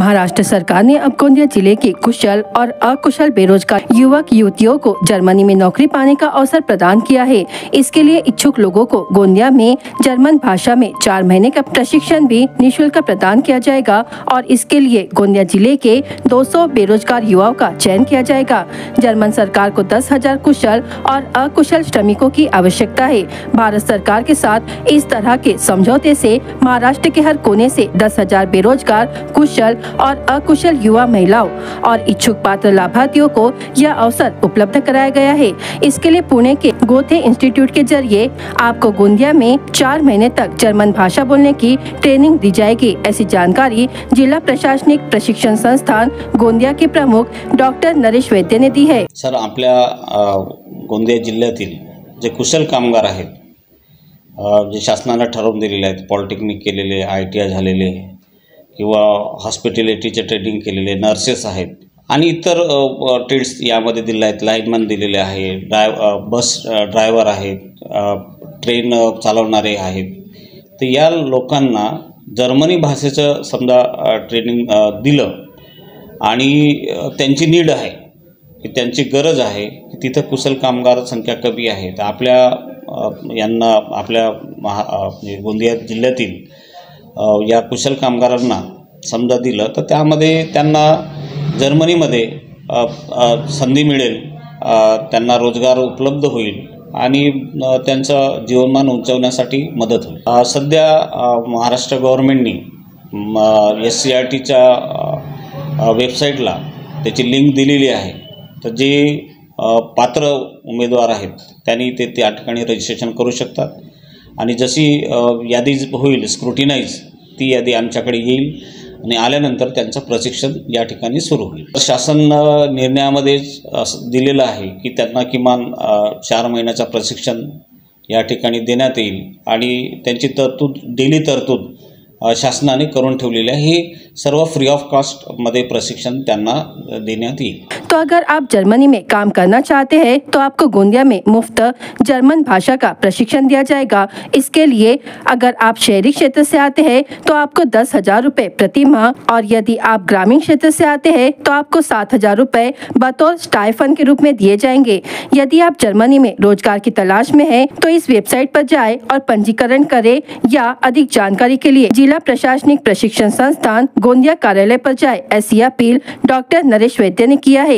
महाराष्ट्र सरकार ने अब गोंदिया जिले के कुशल और अकुशल बेरोजगार युवक युवतियों को जर्मनी में नौकरी पाने का अवसर प्रदान किया है। इसके लिए इच्छुक लोगों को गोंदिया में जर्मन भाषा में 4 महीने का प्रशिक्षण भी निःशुल्क प्रदान किया जाएगा और इसके लिए गोंदिया जिले के 200 बेरोजगार युवाओं का चयन किया जाएगा। जर्मन सरकार को 10,000 कुशल और अकुशल श्रमिकों की आवश्यकता है। भारत सरकार के साथ इस तरह के समझौते से महाराष्ट्र के हर कोने से 10,000 बेरोजगार कुशल और अकुशल युवा महिलाओं और इच्छुक पात्र लाभार्थियों को यह अवसर उपलब्ध कराया गया है। इसके लिए पुणे के गोथे इंस्टीट्यूट के जरिए आपको गोंदिया में 4 महीने तक जर्मन भाषा बोलने की ट्रेनिंग दी जाएगी। ऐसी जानकारी जिला प्रशासनिक प्रशिक्षण संस्थान गोंदिया के प्रमुख डॉक्टर नरेश वैद्य ने दी है। सर, आपल्या गोंदिया जिल्ह्यातील जे कुशल कामगार आहेत, जे शासनाने ठरवून दिलेले आहेत, पॉलिटेक्निक केलेले, ITI झालेले किंवा हॉस्पिटॅलिटीचे ट्रेनिंग केलेले नर्सेस आहेत आणि इतर ट्रेड्स यामध्ये दिले आहेत, लाईनमॅन दिलेले आहे, बस ड्रायव्हर आहेत, ट्रेन चालवणारे आहेत। तर या लोकांना जर्मनी भाषेचं समजा ट्रेनिंग दिलं आणि त्यांची नीड आहे की त्यांची गरज आहे की तिथं कुशल कामगार संख्या कमी आहे। तर आपल्या यांना आपल्या गोंदिया जिल्ह्यातील या कुशल कामगारांना समजा दिलं तर त्यामध्ये त्यांना जर्मनीमध्ये संधी मिळेल, त्यांना रोजगार उपलब्ध होईल आणि त्यांचं जीवनमान उंचावण्यासाठी मदत होईल। सध्या महाराष्ट्र गव्हर्नमेंटनी SCRTच्या वेबसाईटला त्याची लिंक दिलेली आहे। तर जे पात्र उमेदवार आहेत त्यांनी ते त्या ठिकाणी रजिस्ट्रेशन करू शकतात आणि जशी यादी होईल स्क्रुटिनाइज ती यादी आमच्याकडे येईल आणि आल्यानंतर त्यांचं प्रशिक्षण या ठिकाणी सुरू होईल। शासन निर्णयामध्ये दिलेलं आहे की त्यांना किमान 4 महिन्याचं प्रशिक्षण या ठिकाणी देण्यात येईल आणि त्यांची तरतूद डेली तरतूद शासनाने करून ठेवलेली आहे। हे सर्व फ्री ऑफ कॉस्ट मध्ये प्रशिक्षण त्यांना देण्यात येईल। तो अगर आप जर्मनी में काम करना चाहते हैं तो आपको गोंदिया में मुफ्त जर्मन भाषा का प्रशिक्षण दिया जाएगा। इसके लिए अगर आप शहरी क्षेत्र से आते हैं तो आपको 10,000 रुपये प्रति माह और यदि आप ग्रामीण क्षेत्र से आते हैं तो आपको 7,000 रुपये बतौर स्टाइफन के रूप में दिए जाएंगे। यदि आप जर्मनी में रोजगार की तलाश में हैं तो इस वेबसाइट पर जाएं और पंजीकरण करें या अधिक जानकारी के लिए जिला प्रशासनिक प्रशिक्षण संस्थान गोंदिया कार्यालय पर जाए। ऐसी अपील डॉक्टर नरेश वैद्य ने किया है।